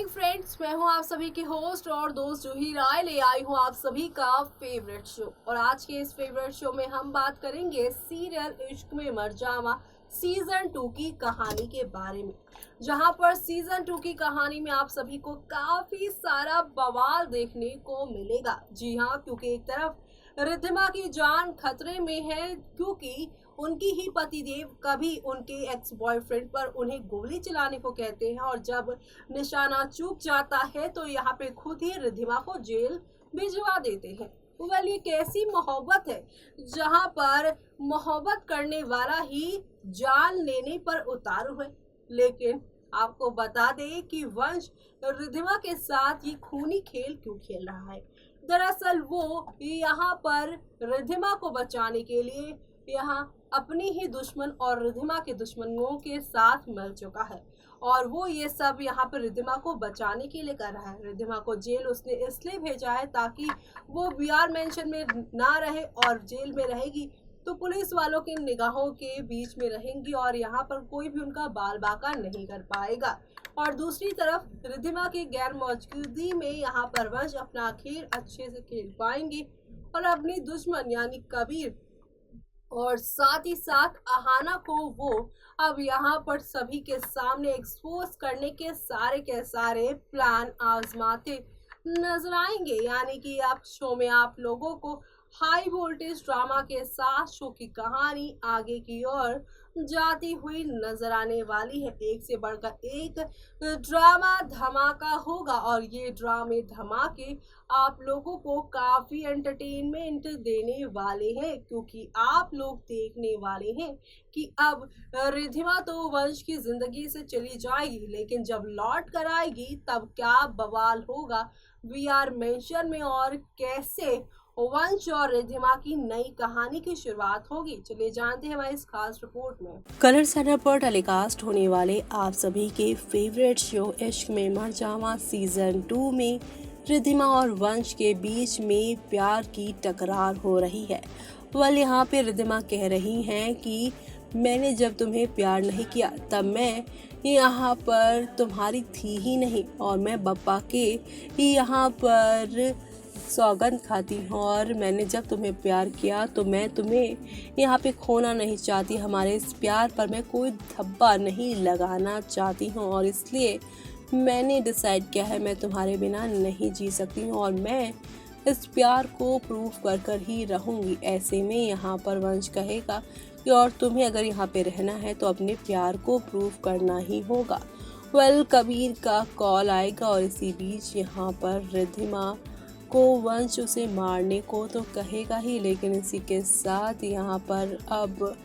Friends, मैं हूं आप सभी की होस्ट और दोस्त जूही राय। ले आई हूं आप सभी का फेवरेट शो। और आज के इस फेवरेट शो में हम बात करेंगे सीरियल इश्क में मर जावा सीजन 2 की कहानी के बारे में। जहां पर सीजन 2 की कहानी में आप सभी को काफी सारा बवाल देखने को मिलेगा। जी हाँ, क्योंकि एक तरफ रिद्धिमा की जान खतरे में है, क्योंकि उनकी ही पतिदेव कभी उनके एक्स बॉयफ्रेंड पर उन्हें गोली चलाने को कहते हैं और जब निशाना चूक जाता है तो यहाँ पे खुद ही रिद्धिमा को जेल भिजवा देते हैं। वेल, ये कैसी मोहब्बत है जहाँ पर मोहब्बत करने वाला ही जान लेने पर उतारू है। लेकिन आपको बता दें कि वंश रिद्धिमा के साथ ये खूनी खेल क्यों खेल रहा है। दरअसल वो यहाँ पर रिद्धिमा को बचाने के लिए यहाँ अपनी ही दुश्मन और रिद्धिमा के दुश्मनों के साथ मिल चुका है और वो ये सब यहाँ पर रिद्धिमा को बचाने के लिए कर रहा है। रिद्धिमा को जेल उसने इसलिए भेजा है ताकि वो बीआर मेंशन में ना रहे, और जेल में रहेगी तो पुलिस वालों की निगाहों के बीच में रहेंगी और यहाँ पर कोई भी उनका बाल बाका नहीं कर पाएगा। और दूसरी तरफ रिद्धिमा की गैर मौजूदगी में यहाँ पर वंश अपना खेल अच्छे से खेल पाएंगे और अपनी दुश्मन यानी कबीर और साथ ही साथ अहाना को वो अब यहाँ पर सभी के सामने एक्सपोज करने के सारे प्लान आजमाते नजर आएंगे। यानी कि आप शो में आप लोगों को हाई वोल्टेज ड्रामा के साथ शो की कहानी आगे की ओर जाती हुई नजर आने वाली है। एक से बढ़कर एक ड्रामा धमाका होगा और ये ड्रामे धमाके आप लोगों को काफी एंटरटेनमेंट देने वाले हैं, क्योंकि आप लोग देखने वाले हैं कि अब रिद्धिमा तो वंश की जिंदगी से चली जाएगी, लेकिन जब लौट कर आएगी तब क्या बवाल होगा बीआर मेंशन में और कैसे वंश और रिद्धिमा की नई कहानी की शुरुआत होगी। चलिए जानते हैं हमारी इस खास रिपोर्ट में। कलर चैनल पर टेलीकास्ट होने वाले आप सभी के फेवरेट शो इश्क में मर जावा सीजन 2 में रिद्धिमा और वंश के बीच में प्यार की टकरार हो रही है। वाल यहाँ पे रिद्धिमा कह रही हैं कि मैंने जब तुम्हें प्यार नहीं किया तब मैं यहाँ पर तुम्हारी थी ही नहीं, और मैं बप्पा के यहाँ पर सौगंध खाती हूँ, और मैंने जब तुम्हें प्यार किया तो मैं तुम्हें यहाँ पे खोना नहीं चाहती। हमारे इस प्यार पर मैं कोई धब्बा नहीं लगाना चाहती हूँ और इसलिए मैंने डिसाइड किया है मैं तुम्हारे बिना नहीं जी सकती हूँ और मैं इस प्यार को प्रूव कर कर ही रहूँगी। ऐसे में यहाँ पर वंश कहेगा कि और तुम्हें अगर यहाँ पे रहना है तो अपने प्यार को प्रूव करना ही होगा। वेल, कबीर का कॉल आएगा और इसी बीच यहाँ पर रिद्धिमा को वंश उसे मारने को तो कहेगा ही, लेकिन इसी के साथ यहाँ पर अब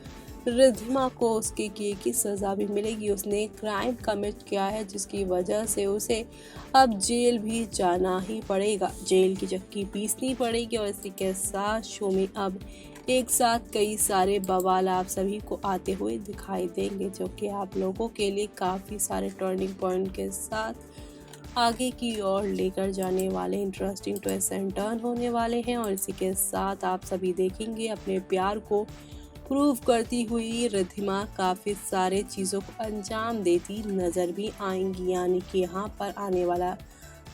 रिद्धिमा को उसके किए की सज़ा भी मिलेगी। उसने क्राइम कमिट किया है जिसकी वजह से उसे अब जेल भी जाना ही पड़ेगा, जेल की चक्की पीसनी पड़ेगी। और इसी के साथ शो में अब एक साथ कई सारे बवाल आप सभी को आते हुए दिखाई देंगे, जो कि आप लोगों के लिए काफ़ी सारे टर्निंग पॉइंट के साथ आगे की ओर लेकर जाने वाले इंटरेस्टिंग ट्विस्ट एंड टर्न होने वाले हैं। और इसी के साथ आप सभी देखेंगे अपने प्यार को प्रूव करती हुई रिद्धिमा काफ़ी सारे चीज़ों को अंजाम देती नज़र भी आएंगी। यानी कि यहाँ पर आने वाला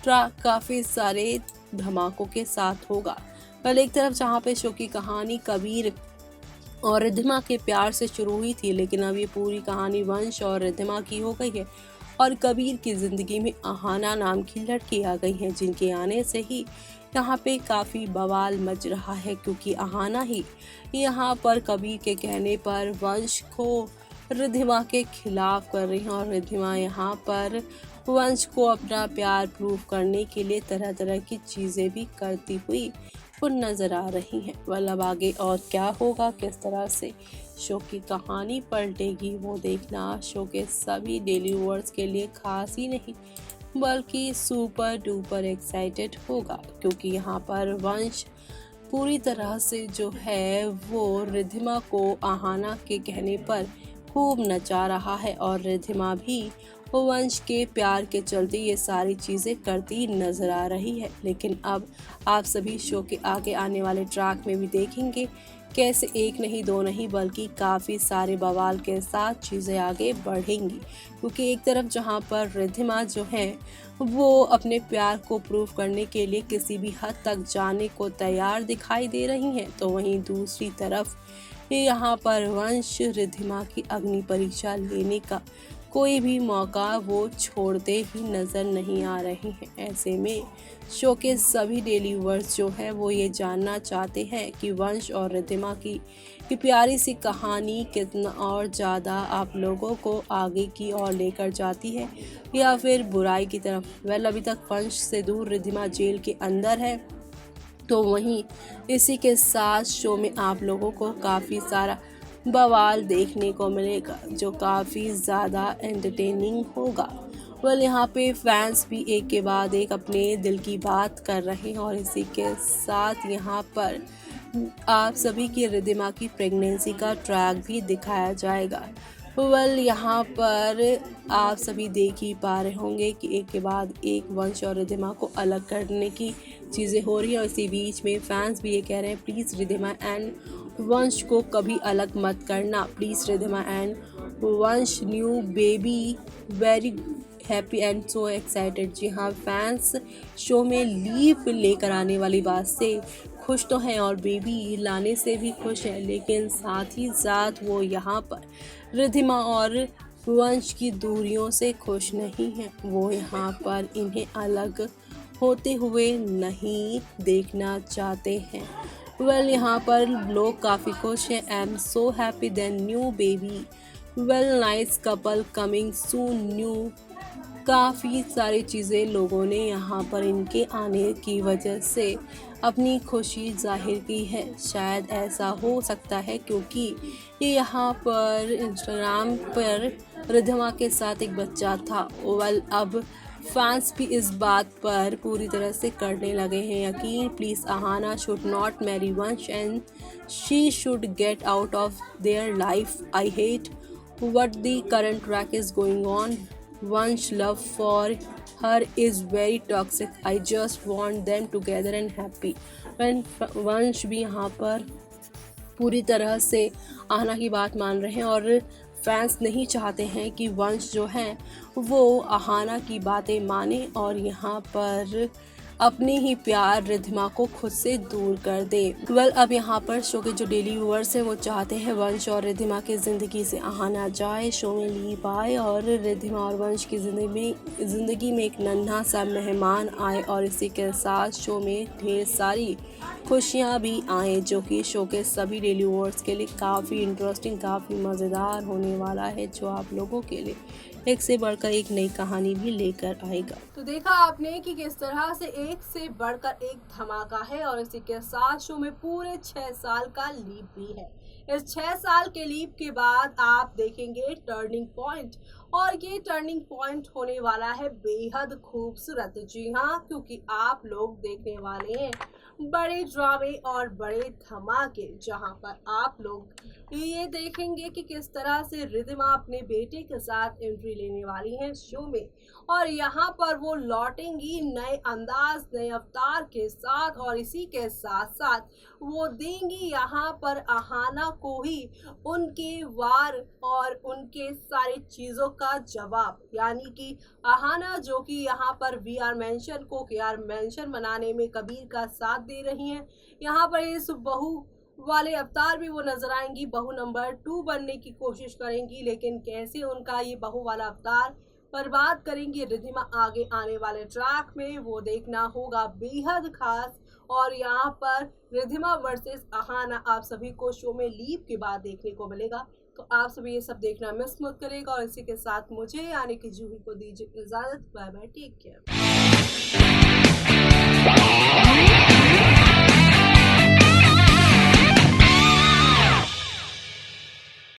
ट्रैक काफ़ी सारे धमाकों के साथ होगा। पर एक तरफ जहाँ पे शो की कहानी कबीर और रिद्धिमा के प्यार से शुरू हुई थी, लेकिन अब ये पूरी कहानी वंश और रिद्धिमा की हो गई है और कबीर की ज़िंदगी में अहाना नाम की लड़की आ गई है, जिनके आने से ही यहाँ पे काफ़ी बवाल मच रहा है, क्योंकि अहाना ही यहाँ पर कबीर के कहने पर वंश को रिद्धिमा के खिलाफ कर रही हैं और रिद्धिमा यहाँ पर वंश को अपना प्यार प्रूव करने के लिए तरह तरह की चीज़ें भी करती हुई वो नज़र आ रही हैं। मतलब आगे और क्या होगा, किस तरह से शो की कहानी पलटेगी, वो देखना शो के सभी डेली व्यूअर्स के लिए खास ही नहीं बल्कि सुपर डुपर एक्साइटेड होगा, क्योंकि यहाँ पर वंश पूरी तरह से जो है वो रिद्धिमा को अहाना के कहने पर खूब नचा रहा है और रिद्धिमा भी वंश के प्यार के चलते ये सारी चीज़ें करती नज़र आ रही है। लेकिन अब आप सभी शो के आगे आने वाले ट्रैक में भी देखेंगे कैसे एक नहीं दो नहीं बल्कि काफ़ी सारे बवाल के साथ चीज़ें आगे बढ़ेंगी, क्योंकि एक तरफ जहां पर रिद्धिमा जो है वो अपने प्यार को प्रूव करने के लिए किसी भी हद तक जाने को तैयार दिखाई दे रही हैं, तो वहीं दूसरी तरफ यहाँ पर वंश रिद्धिमा की अग्नि परीक्षा लेने का कोई भी मौका वो छोड़ते ही नज़र नहीं आ रहे हैं। ऐसे में शो के सभी डेली व्यूअर्स जो है वो ये जानना चाहते हैं कि वंश और रिद्धिमा की प्यारी सी कहानी कितना और ज़्यादा आप लोगों को आगे की ओर लेकर जाती है या फिर बुराई की तरफ। अभी तक वंश से दूर रिद्धिमा जेल के अंदर है, तो वहीं इसी के साथ शो में आप लोगों को काफ़ी सारा बवाल देखने को मिलेगा जो काफ़ी ज़्यादा एंटरटेनिंग होगा। यहाँ पे फैंस भी एक के बाद एक अपने दिल की बात कर रहे हैं और इसी के साथ यहाँ पर आप सभी की रिद्धिमा की प्रेगनेंसी का ट्रैक भी दिखाया जाएगा। यहाँ पर आप सभी देख ही पा रहे होंगे कि एक के बाद एक वंश और रिद्धिमा को अलग करने की चीज़ें हो रही हैं और इसी बीच में फैंस भी ये कह रहे हैं प्लीज़ रिद्धिमा एंड वंश को कभी अलग मत करना, please Riddhima and Vansh new baby very happy and so excited. जी हाँ, फैंस शो में लीव लेकर आने वाली बात से खुश तो हैं और बेबी लाने से भी खुश हैं, लेकिन साथ ही साथ वो यहाँ पर रिद्धिमा और वंश की दूरियों से खुश नहीं हैं। वो यहाँ पर इन्हें अलग होते हुए नहीं देखना चाहते हैं। यहाँ पर लोग काफ़ी खुश हैं। I am so happy then new baby nice couple coming soon new. काफ़ी सारी चीज़ें लोगों ने यहाँ पर इनके आने की वजह से अपनी खुशी जाहिर की है। शायद ऐसा हो सकता है क्योंकि ये यहाँ पर इंस्टाग्राम पर रिद्धिमा के साथ एक बच्चा था। अब फैंस भी इस बात पर पूरी तरह से करने लगे हैं यकीन। Please Ahana should not marry Vansh and she should get out of their life. I hate what the current track is going on. Vansh love for her is very toxic. I just want them together and happy. वंश भी यहाँ पर पूरी तरह से आहना की बात मान रहे हैं और फैंस नहीं चाहते हैं कि वंश जो है वो आहना की बातें माने और यहाँ पर अपने ही प्यार रिद्धिमा को खुद से दूर कर दे। अब यहाँ पर शो के जो डेली व्यूअर्स हैं वो चाहते हैं वंश और रिद्धिमा की ज़िंदगी से आहना जाए, शो में लीव आए और रिद्धिमा और वंश की ज़िंदगी में एक नन्हा सा मेहमान आए और इसी के साथ शो में ढेर सारी खुशियाँ भी आए, जो कि शो के सभी डेली व्यूअर्स के लिए काफ़ी इंटरेस्टिंग, काफ़ी मज़ेदार होने वाला है, जो आप लोगों के लिए एक से बढ़कर एक नई कहानी भी लेकर आएगा। तो देखा आपने कि किस तरह से एक से बढ़कर एक धमाका है और इसी के साथ शो में पूरे 6 साल का लीव भी है। इस 6 साल के लीव के बाद आप देखेंगे टर्निंग पॉइंट और ये टर्निंग पॉइंट होने वाला है बेहद खूबसूरत। जी हाँ, क्योंकि आप लोग देखने वाले हैं बड़े ड्रामे और बड़े धमाके, जहां पर आप लोग ये देखेंगे कि किस तरह से रिद्धिमा अपने बेटे के साथ एंट्री लेने वाली है शो में और यहाँ पर वो लौटेंगी नए अंदाज, नए अवतार के साथ और इसी के साथ साथ वो देंगी यहाँ पर अहाना को ही उनके वार और उनके सारी चीज़ों का जवाब। यानी कि अहाना जो कि यहाँ पर वीआर मेंशन को केआर मेंशन बनाने में कबीर का साथ दे रही हैं, यहाँ पर इस बहू वाले अवतार भी वो नजर आएंगी, बहू नंबर 2 बनने की कोशिश करेंगी, लेकिन कैसे उनका ये बहू वाला अवतार बर्बाद करेंगी रिद्धिमा आगे आने वाले ट्रैक में, वो देखना होगा बेहद खास। और यहाँ पर रिद्धिमा वर्सेस अहाना आप सभी को शो में लीव के बाद देखने को मिलेगा, तो आप सभी ये सब देखना मिस मत करेगा। और इसी के साथ मुझे यानी कि जूही को दीजिए इजाजत। Bye bye, take care.